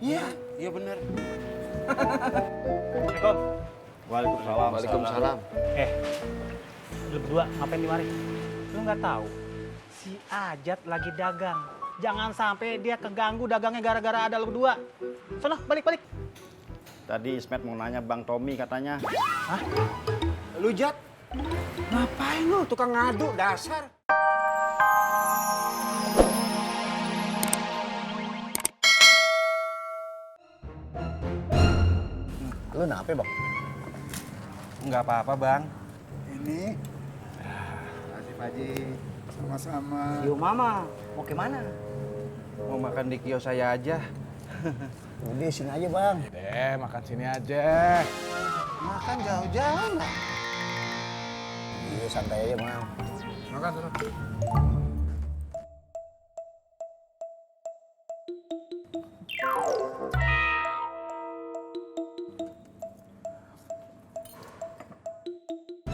Iya, iya bener. Assalamualaikum. Waalaikumsalam. Waalaikumsalam. Lu berdua ngapain di mari? Lu nggak tahu si Ajat lagi dagang. Jangan sampai dia keganggu dagangnya gara-gara ada lu berdua. Sono, balik. Tadi Ismet mau nanya Bang Tommy katanya. Hah? Lu Jat, ngapain lu tukang ngadu dasar? Lu kenapa, Bang? Enggak apa-apa Bang. Ini, kasih Pak Haji, sama-sama. Yo Mama, mau kemana? Mau makan di kios saya aja. Udah sini aja, Bang. Makan sini aja. Makan jauh-jauh lah. Iya, santai aja, Bang. Makan terus.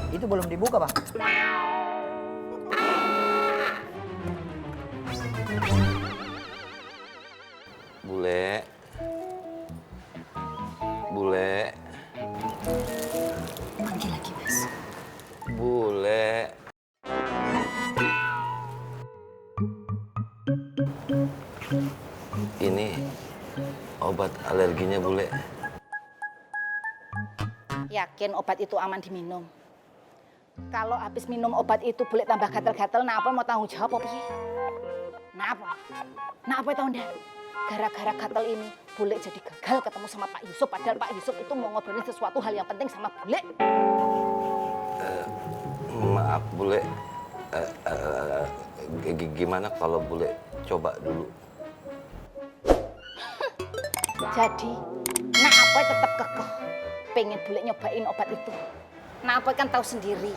Itu belum dibuka, Bang. Bule. Manggil lagi, Mas. Bule. Ini obat alerginya, Bule. Yakin obat itu aman diminum? Kalau habis minum obat itu boleh tambah gatel-gatel, nah apa mau tanggung jawab apa piye? Nah apa tahu ndak? Gara-gara gatel ini, Bule jadi gagal ketemu sama Pak Yusuf. Padahal Pak Yusuf itu mau ngobrolin sesuatu hal yang penting sama Bule. Maaf, Bule. Gimana kalau Bule coba dulu? Jadi, nah apa tetap kekeh pengen Bule nyobain obat itu. Nah apa kan tahu sendiri,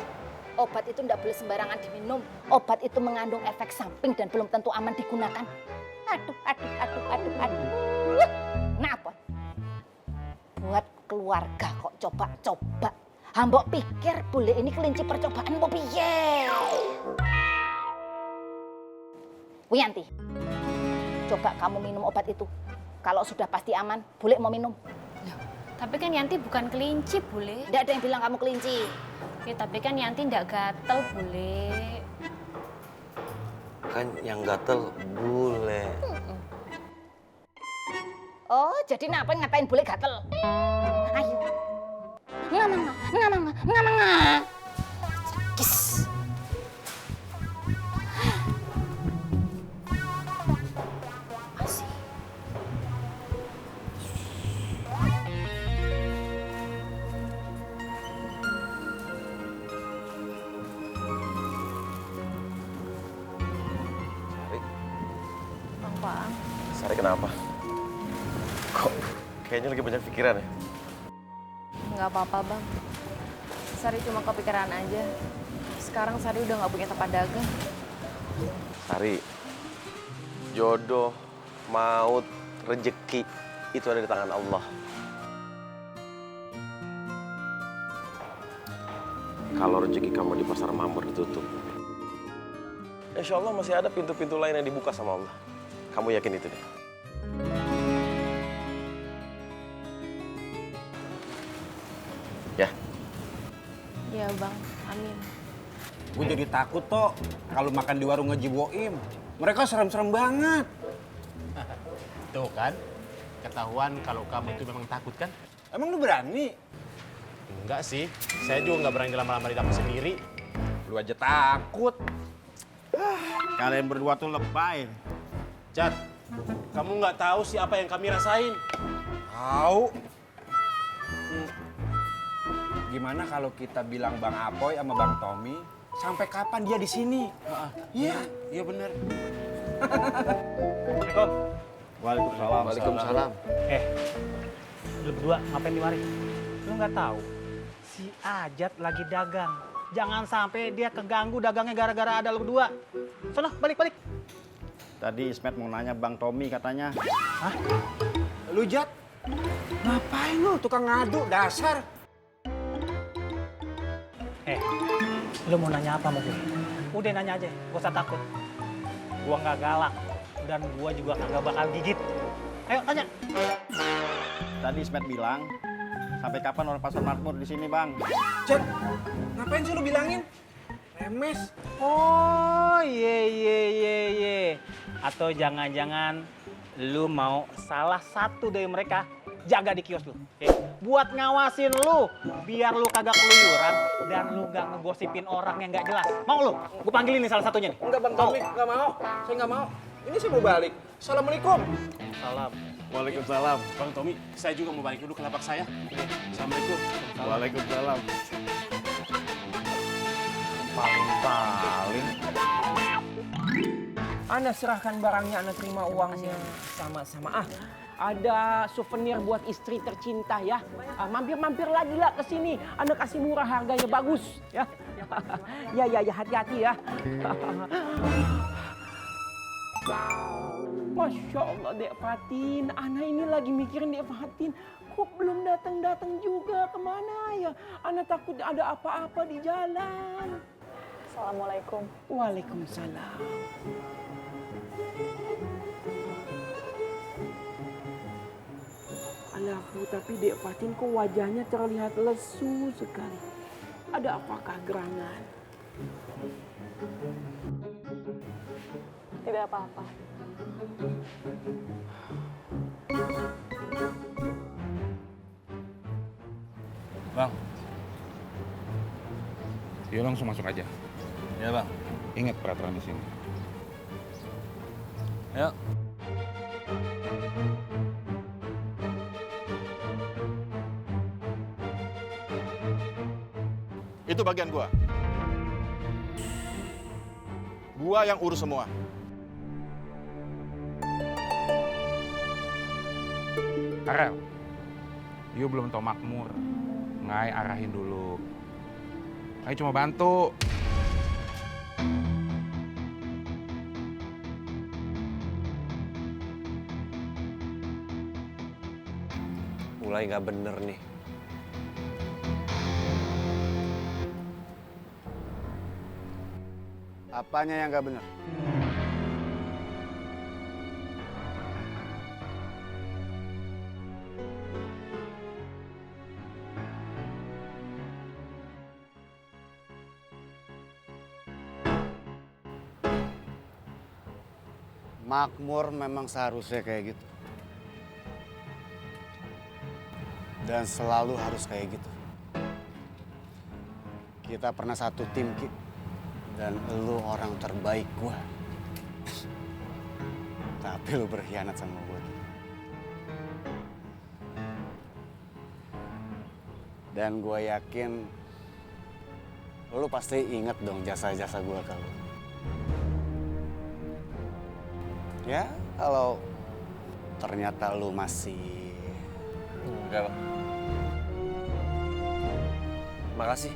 obat itu ndak boleh sembarangan diminum. Obat itu mengandung efek samping dan belum tentu aman digunakan. Aduh. Nah apa? Buat keluarga kok coba-coba. Hambok pikir Bule ini kelinci percobaan apa piye? Wiyanti, coba kamu minum obat itu. Kalau sudah pasti aman, Bule mau minum. Tapi kan Yanti bukan kelinci, Bule. Nggak ada yang bilang kamu kelinci. Ya, tapi kan Yanti nggak gatel, Bule. Kan yang gatel Bule. Oh, jadi ngapain ngatain Bule gatel? Ayo. Ngamang. Kis. Asik. Bang. Sari kenapa? Kok kayaknya lagi banyak pikiran ya? Nggak apa-apa, Bang. Sari cuma kepikiran aja. Sekarang Sari udah nggak punya tempat dagang. Sari, jodoh, maut, rezeki itu ada di tangan Allah. Kalau rezeki kamu di pasar Mamur ditutup, insya Allah masih ada pintu-pintu lain yang dibuka sama Allah. Kamu yakin itu deh? Ya. Ya, Bang. Amin. Gue jadi takut toh kalau makan di warung Haji Boim. Mereka serem-serem banget. Tuh kan, ketahuan kalau kamu itu memang takut kan? Emang lu berani? Enggak sih, saya juga nggak berani lama-lama di dapur sendiri. Lu aja takut. Kalian berdua tuh lebay. Jat, kamu nggak tahu sih apa yang kami rasain. Tahu. Gimana kalau kita bilang Bang Apoy sama Bang Tommy, sampai kapan dia di sini? Iya. Iya bener. Assalamualaikum. Waalaikumsalam. Waalaikumsalam. Lu berdua ngapain di mari? Lu nggak tahu si Ajat lagi dagang. Jangan sampai dia keganggu dagangnya gara-gara ada lu berdua. Sono, balik. Tadi Ismet mau nanya Bang Tommy katanya. Hah? Lu Jat, ngapain lu tukang ngadu dasar? Lu mau nanya apa sama gue? Udah nanya aja, gak usah takut. Gua nggak galak dan gua juga kagak bakal gigit. Ayo tanya. Tadi Ismet bilang, sampai kapan orang pasar Makmur di sini, Bang? Cek, ngapain sih lu bilangin? Remes. Oh, ye. Atau jangan-jangan lu mau salah satu dari mereka jaga di kios lu. Oke? Buat ngawasin lu, biar lu kagak keluyuran dan lu gak ngegosipin orang yang gak jelas. Mau lu? Gue panggilin nih salah satunya nih. Enggak Bang Tommy, enggak mau. Saya enggak mau. Ini saya mau balik. Assalamualaikum. Salam. Waalaikumsalam. Bang Tommy, saya juga mau balik dulu ke lapak saya. Assalamualaikum. Waalaikumsalam. Paling. Ana serahkan barangnya, Ana terima uangnya. Sama-sama. Ada souvenir buat istri tercinta ya. Mampir-mampir lagi lah ke sini. Ana kasih murah, harganya bagus ya. Ya, hati-hati ya. Masya Allah, Dek Fatin. Ana ini lagi mikirin Dek Fatin. Kok belum datang-datang juga, kemana ya? Ana takut ada apa-apa di jalan. Assalamualaikum. Waalaikumsalam. Alahu, tapi Dek Fatin kok wajahnya terlihat lesu sekali. Ada apakah gerangan? Tidak apa-apa. Bang. Yuk langsung masuk aja. Ya, Bang. Ingat peraturan di sini. Yuk. Itu bagian gua. Gua yang urus semua. Karel, you belum tau Makmur. Ngai arahin dulu. Ngai cuma bantu. Mulai nggak bener nih. Apanya yang nggak benar? Makmur memang seharusnya kayak gitu. Dan selalu harus kayak gitu. Kita pernah satu tim, Ki. Dan lu orang terbaik gua. Tapi lu berkhianat sama gua, Ki. Dan gua yakin lu pasti inget dong jasa-jasa gua ke lu. Ya, kalau ternyata lu masih... Enggak, Bang. Makasih.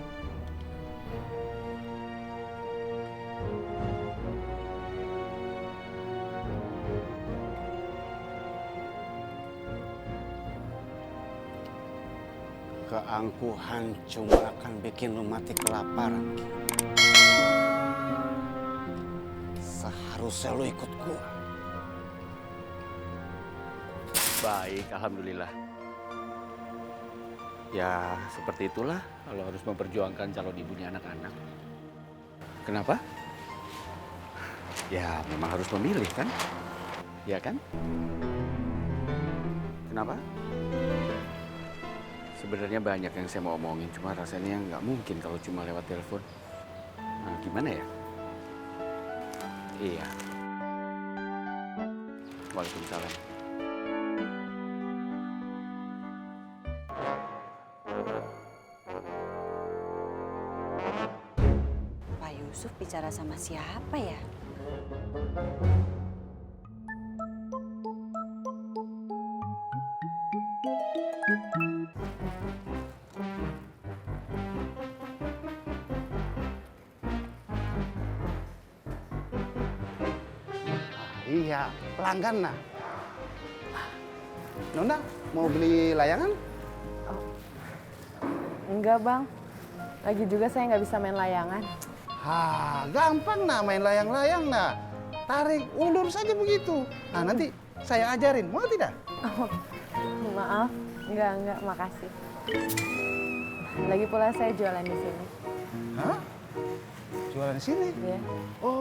Keangkuhan cuma akan bikin lu mati kelaparan, Ki. Seharusnya lu ikut gua. Baik, alhamdulillah. Ya, seperti itulah kalau harus memperjuangkan calon ibunya anak-anak. Kenapa? Ya, memang harus memilih kan? Ya kan? Kenapa? Sebenarnya banyak yang saya mau omongin, cuma rasanya nggak mungkin kalau cuma lewat telepon. Nah, gimana ya? Iya. Waalaikumsalam. Pak Yusuf bicara sama siapa ya? Iya, pelanggan nah. Nona, mau beli layangan? Enggak, Bang. Lagi juga saya nggak bisa main layangan. Gampang nah main layang-layang nah. Tarik, ulur saja begitu. Nah nanti Saya ajarin, mau tidak? Oh, maaf, enggak, makasih. Lagi pula saya jualan di sini. Hah? Jualan di sini? Iya. Oh,